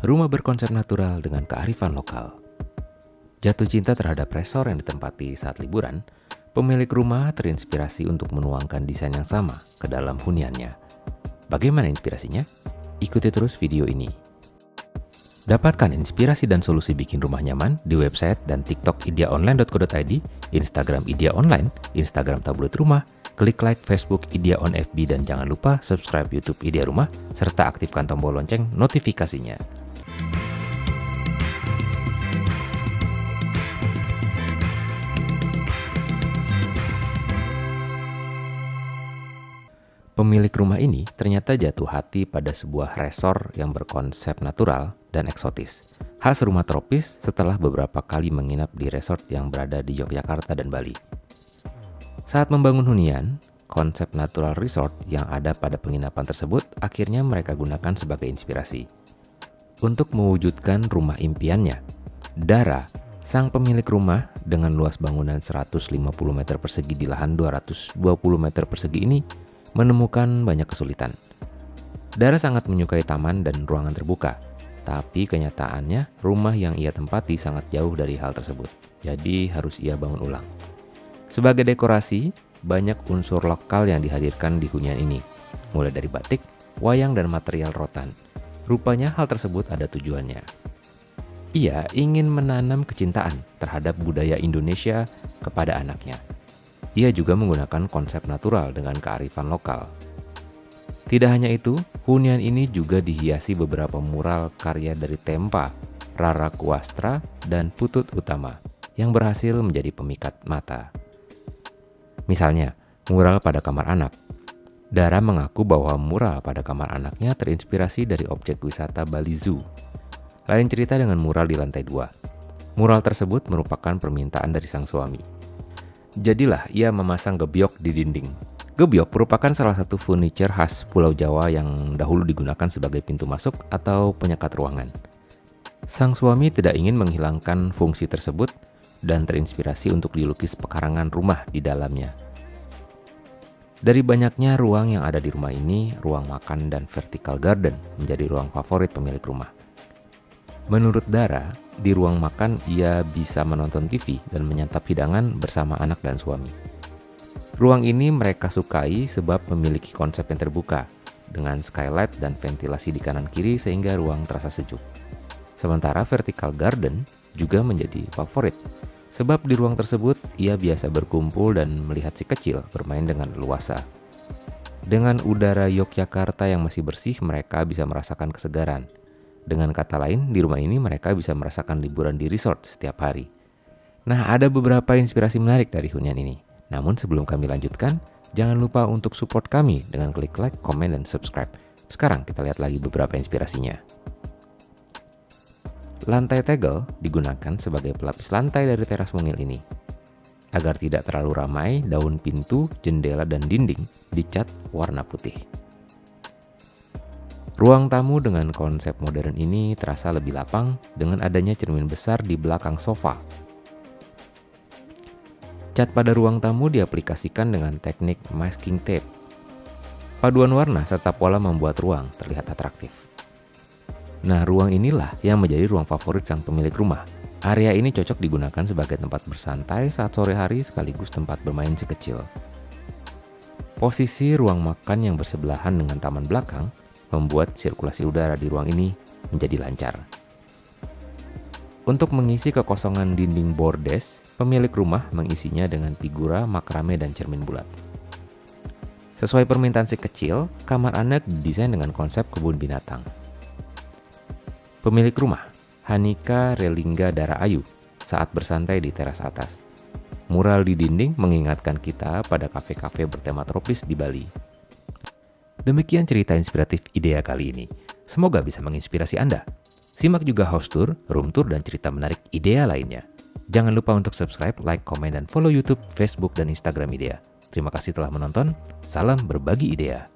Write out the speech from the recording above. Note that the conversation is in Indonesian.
Rumah berkonsep natural dengan kearifan lokal. Jatuh cinta terhadap resor yang ditempati saat liburan, pemilik rumah terinspirasi untuk menuangkan desain yang sama ke dalam huniannya. Bagaimana inspirasinya? Ikuti terus video ini. Dapatkan inspirasi dan solusi bikin rumah nyaman di website dan TikTok ideaonline.co.id, Instagram Idea Online, Instagram Tabloid Rumah, klik like Facebook Idea on FB, dan jangan lupa subscribe YouTube Idea Rumah, serta aktifkan tombol lonceng notifikasinya. Pemilik rumah ini ternyata jatuh hati pada sebuah resor yang berkonsep natural dan eksotis. Khas rumah tropis setelah beberapa kali menginap di resort yang berada di Yogyakarta dan Bali. Saat membangun hunian, konsep natural resort yang ada pada penginapan tersebut akhirnya mereka gunakan sebagai inspirasi. Untuk mewujudkan rumah impiannya, Dara, sang pemilik rumah dengan luas bangunan 150 meter persegi di lahan 220 meter persegi ini, menemukan banyak kesulitan. Dara sangat menyukai taman dan ruangan terbuka, tapi kenyataannya rumah yang ia tempati sangat jauh dari hal tersebut, jadi harus ia bangun ulang. Sebagai dekorasi, banyak unsur lokal yang dihadirkan di hunian ini, mulai dari batik, wayang, dan material rotan. Rupanya hal tersebut ada tujuannya. Ia ingin menanam kecintaan terhadap budaya Indonesia kepada anaknya. Ia juga menggunakan konsep natural dengan kearifan lokal. Tidak hanya itu, hunian ini juga dihiasi beberapa mural karya dari Tempa, Rara Kuastra, dan Putut Utama yang berhasil menjadi pemikat mata. Misalnya, mural pada kamar anak. Dara mengaku bahwa mural pada kamar anaknya terinspirasi dari objek wisata Bali Zoo. Lain cerita dengan mural di lantai 2. Mural tersebut merupakan permintaan dari sang suami. Jadilah ia memasang gebyok di dinding. Gebyok merupakan salah satu furniture khas Pulau Jawa yang dahulu digunakan sebagai pintu masuk atau penyekat ruangan. Sang suami tidak ingin menghilangkan fungsi tersebut dan terinspirasi untuk dilukis pekarangan rumah di dalamnya. Dari banyaknya ruang yang ada di rumah ini, ruang makan dan vertical garden menjadi ruang favorit pemilik rumah. Menurut Dara, di ruang makan ia bisa menonton TV dan menyantap hidangan bersama anak dan suami. Ruang ini mereka sukai sebab memiliki konsep yang terbuka, dengan skylight dan ventilasi di kanan kiri sehingga ruang terasa sejuk. Sementara vertical garden juga menjadi favorit, sebab di ruang tersebut ia biasa berkumpul dan melihat si kecil bermain dengan leluasa. Dengan udara Yogyakarta yang masih bersih, mereka bisa merasakan kesegaran. Dengan kata lain, di rumah ini mereka bisa merasakan liburan di resort setiap hari. Nah, ada beberapa inspirasi menarik dari hunian ini. Namun sebelum kami lanjutkan, jangan lupa untuk support kami dengan klik like, komen, dan subscribe. Sekarang kita lihat lagi beberapa inspirasinya. Lantai tegel digunakan sebagai pelapis lantai dari teras mungil ini. Agar tidak terlalu ramai, daun pintu, jendela, dan dinding dicat warna putih. Ruang tamu dengan konsep modern ini terasa lebih lapang dengan adanya cermin besar di belakang sofa. Cat pada ruang tamu diaplikasikan dengan teknik masking tape. Paduan warna serta pola membuat ruang terlihat atraktif. Nah, ruang inilah yang menjadi ruang favorit sang pemilik rumah. Area ini cocok digunakan sebagai tempat bersantai saat sore hari sekaligus tempat bermain si kecil. Posisi ruang makan yang bersebelahan dengan taman belakang membuat sirkulasi udara di ruang ini menjadi lancar. Untuk mengisi kekosongan dinding bordes, pemilik rumah mengisinya dengan figura, makrame, dan cermin bulat. Sesuai permintaan si kecil, kamar anak didesain dengan konsep kebun binatang. Pemilik rumah, Hanika Relingga Dara Ayu, saat bersantai di teras atas. Mural di dinding mengingatkan kita pada kafe-kafe bertema tropis di Bali. Demikian cerita inspiratif Idea kali ini. Semoga bisa menginspirasi Anda. Simak juga house tour, room tour, dan cerita menarik Idea lainnya. Jangan lupa untuk subscribe, like, komen, dan follow YouTube, Facebook, dan Instagram Idea. Terima kasih telah menonton. Salam berbagi idea.